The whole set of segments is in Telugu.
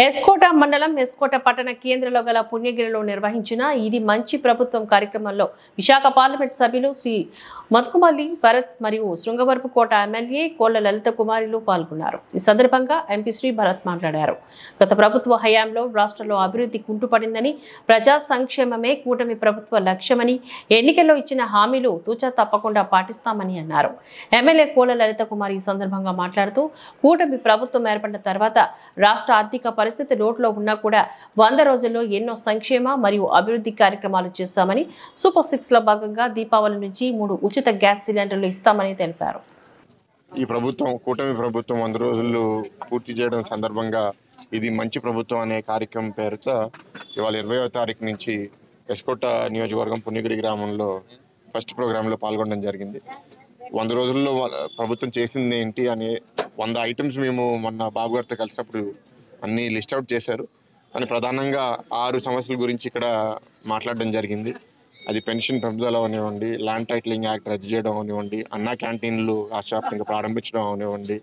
ఎస్కోట మండలం ఎస్కోట పట్టణ కేంద్రంలో గల పుణ్యగిరిలో నిర్వహించిన ఇది మంచి ప్రభుత్వం కార్యక్రమంలో విశాఖ పార్లమెంట్ సభ్యులు శ్రీ మధుకుమల్లి భరత్ మరియు శృంగవరపు కోట ఎమ్మెల్యే కోళ్ల లలిత కుమారులు పాల్గొన్నారు. ఈ సందర్భంగా ఎంపీ శ్రీ భరత్ మాట్లాడారు. గత ప్రభుత్వ హయాంలో రాష్ట్రంలో అభివృద్ధి కుంటుపడిందని, ప్రజా సంక్షేమమే కూటమి ప్రభుత్వ లక్ష్యమని, ఎన్నికల్లో ఇచ్చిన హామీలు తూచా తప్పకుండా పాటిస్తామని అన్నారు. ఎమ్మెల్యే కోళ్ల లలిత కుమార్ ఈ సందర్భంగా మాట్లాడుతూ కూటమి ప్రభుత్వం ఏర్పడిన తర్వాత రాష్ట్ర ఆర్థిక పరిస్థితి లోటులో ఉన్నా కూడా 100 రోజుల్లో ఎన్నో సంక్షేమ మరియు అభివృద్ధి కార్యక్రమాలు చేస్తామని, సూపర్ 6 లో భాగంగా దీపావళి నుంచి 3 ఉచిత గ్యాస్ సిలిండర్లు ఇస్తామని తెలిపారు. ఈ ప్రభుత్వం కూటమి ప్రభుత్వం 100 రోజులు పూర్తి చేయడం సందర్భంగా ఇది మంచి ప్రభుత్వం అనే కార్యక్రమం పేరుతో ఇవాళ 20వ తారీఖు నుంచి ఎస్కోట నియోజకవర్గం పుణ్యగిరి గ్రామంలో ఫస్ట్ ప్రోగ్రాంలో పాల్గొనడం జరిగింది. 100 రోజుల్లో ప్రభుత్వం చేసింది ఏంటి అనే 100 ఐటమ్స్ మేము మొన్న బాబు గారితో కలిసినప్పుడు అన్నీ లిస్ట్ అవుట్ చేశారు. కానీ ప్రధానంగా 6 సమస్యల గురించి ఇక్కడ మాట్లాడడం జరిగింది. అది పెన్షన్ పెంపుదల అవనివ్వండి, ల్యాండ్ టైటిలింగ్ యాక్ట్ రద్దు చేయడం అవనివ్వండి, అన్నా క్యాంటీన్లు రాష్ట్ర వ్యాప్తంగా ప్రారంభించడం అవనివ్వండి,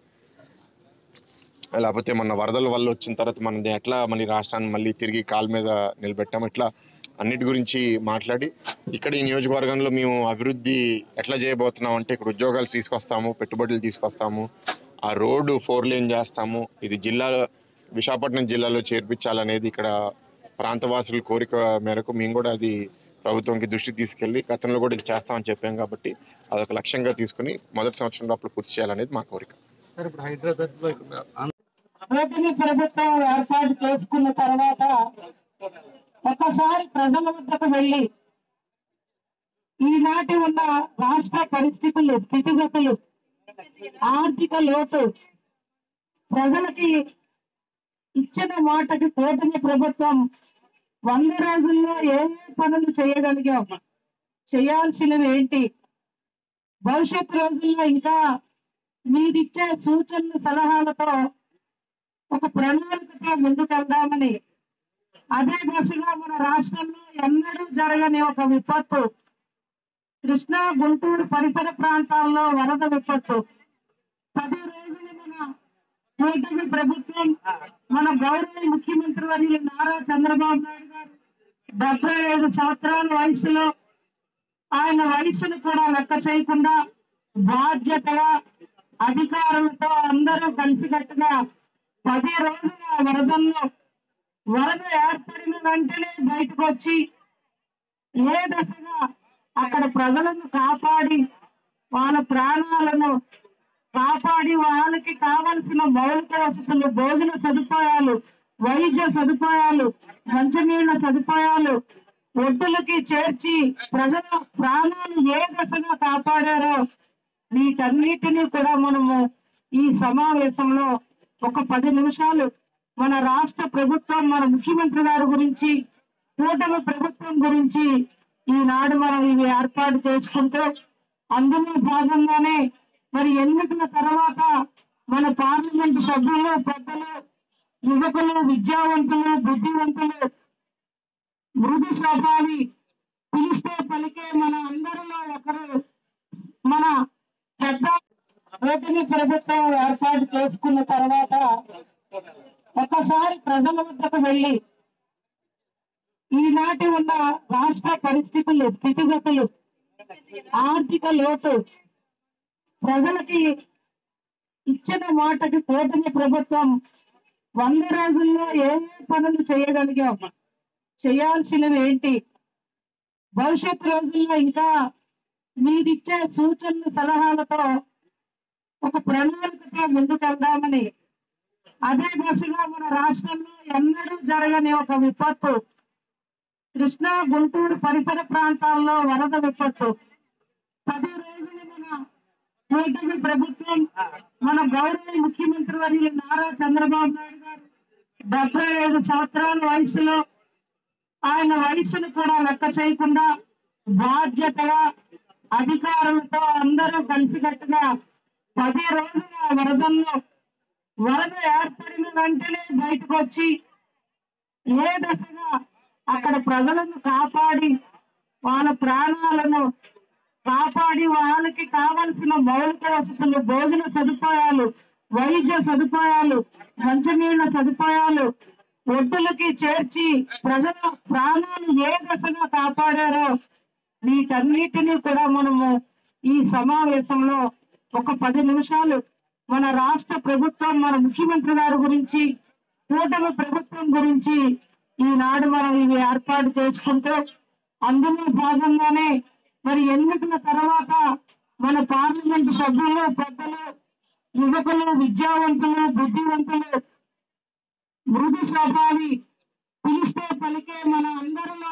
లేకపోతే మన వరదల వల్ల వచ్చిన తర్వాత మనది ఎట్లా మన రాష్ట్రాన్ని మళ్ళీ తిరిగి కాళ్ళ మీద నిలబెట్టాము, ఇట్లా అన్నిటి గురించి మాట్లాడి ఇక్కడ ఈ నియోజకవర్గంలో మేము అభివృద్ధి ఎట్లా చేయబోతున్నాం అంటే ఇక్కడ ఉద్యోగాలు తీసుకొస్తాము, పెట్టుబడులు తీసుకొస్తాము, ఆ రోడ్డు 4 లేన్ చేస్తాము, ఇది విశాఖపట్నం జిల్లాలో చేర్పించాలనేది ఇక్కడ ప్రాంతవాసుల కోరిక మేరకు మేము కూడా అది ప్రభుత్వంకి దృష్టి తీసుకెళ్ళి గతంలో కూడా ఇది చేస్తామని చెప్పాం. కాబట్టి అదొక లక్ష్యంగా తీసుకుని మొదటి సంవత్సరంలో అప్పుడు పూర్తి చేయాలనేది మా కోరిక. ప్రభుత్వం ఏర్పాటు చేసుకున్న తర్వాత ఒకసారి ప్రజల వద్దకు వెళ్ళి ఈనాటి ఉన్న రాష్ట్ర పరిస్థితులు, స్థితిగతులు, ఆర్థిక లోటు, ప్రజలకి ఇచ్చిన మాటకి కూటమి ప్రభుత్వం 100 రోజుల్లో ఏ పనులు చేయగలిగాం, చేయాల్సినవి ఏంటి, భవిష్యత్ రోజుల్లో ఇంకా మీరిచ్చే సూచనలు సలహాలతో ఒక ప్రణాళికతో ముందుకెళ్దామని, అదే దశగా మన రాష్ట్రంలో ఎన్నడూ జరగని ఒక విపత్తు, కృష్ణా గుంటూరు పరిసర ప్రాంతాల్లో వరద విపత్తు, 10 రోజులు మన కూటమి ప్రభుత్వం, మన గౌరవ ముఖ్యమంత్రి వర్యులు నారా చంద్రబాబు నాయుడు గారు 75 సంవత్సరాల వయసులో ఆయన వయసును కూడా లెక్క చేయకుండా బాధ్యతగా అధికారులతో అందరూ కలిసికట్టుగా 10 రోజుల వరదల్లో వరద ఏర్పడిన వెంటనే బయటకు వచ్చి ఏ దశగా అక్కడ ప్రజలను కాపాడి వాళ్ళ ప్రాణాలను కాపాడి వాళ్ళకి కావలసిన మౌలిక వసతులు, భోజన సదుపాయాలు, వైద్య సదుపాయాలు, మంచినీళ్ల సదుపాయాలు ఒడ్డులకి చేర్చి ప్రజల ప్రాణాలు ఏ దశగా కాపాడారో వీటన్నిటినీ కూడా మనము ఈ సమావేశంలో ఒక 10 నిమిషాలు మన రాష్ట్ర ప్రభుత్వం, మన ముఖ్యమంత్రి గారి గురించి, కూటమి ప్రభుత్వం గురించి ఈనాడు మనం ఇవి ఏర్పాటు చేసుకుంటూ అందులో భాగంగానే మరి ఎన్నికల తర్వాత మన పార్లమెంటు సభ్యులు, పెద్దలు, యువకులు, విద్యావంతులు, బుద్ధివంతులు, మృదు స్వభావి, పిలిస్తే పలికే మన అందరిలో ఒకరు మన పెద్ద కూటమి ప్రభుత్వం ఏర్పాటు చేసుకున్న తర్వాత ఒకసారి ప్రజల వద్దకు వెళ్ళి ఈనాటి ఉన్న రాష్ట్ర పరిస్థితులు, స్థితిగతులు, ఆర్థిక లోటు, ప్రజలకి ఇచ్చిన మాటకి కూటమి ప్రభుత్వం 100 రోజుల్లో ఏ పనులు చేయగలిగాం, చేయాల్సినవి ఏంటి, భవిష్యత్ రోజుల్లో ఇంకా మీరిచ్చే సూచనలు సలహాలతో ఒక ప్రణాళికతో ముందుకెళ్దామని, అదే దశగా మన రాష్ట్రంలో ఎన్నడూ జరగని ఒక విపత్తు, కృష్ణా గుంటూరు పరిసర ప్రాంతాల్లో వరద విపత్తు, 10 రోజులు మన కూటమి ప్రభుత్వం, మన గౌరవ ముఖ్యమంత్రి వర్యులు నారా చంద్రబాబు నాయుడు గారు 75 సంవత్సరాల వయసులో ఆయన వయసును కూడా లెక్క చేయకుండా బాధ్యతగా అధికారులతో అందరూ కలిసికట్టుగా 10 రోజుల వరదల్లో వరద ఏర్పడిన వెంటనే బయటకు వచ్చి ఏ దశగా అక్కడ ప్రజలను కాపాడి వాళ్ళ ప్రాణాలను కాపాడి వాళ్ళకి కావలసిన మౌలిక వసతులు, భోజన సదుపాయాలు, వైద్య సదుపాయాలు, మంచినీళ్ల సదుపాయాలు, ఒడ్డులకి చేర్చి ప్రజల ప్రాణాలు ఏ దశగా కాపాడారో వీటన్నిటినీ కూడా మనము ఈ సమావేశంలో ఒక 10 నిమిషాలు మన రాష్ట్ర ప్రభుత్వం, మన ముఖ్యమంత్రి గారి గురించి, కూటమి ప్రభుత్వం గురించి ఈనాడు మనం ఇవి ఏర్పాటు చేసుకుంటూ అందులో భాగంగానే మరి ఎన్నికల తర్వాత మన పార్లమెంటు సభ్యులు, పెద్దలు, యువకులు, విద్యావంతులు, బుద్ధివంతులు, మృదు స్వభావి, పిలిస్తే పలికే మన అందరిలో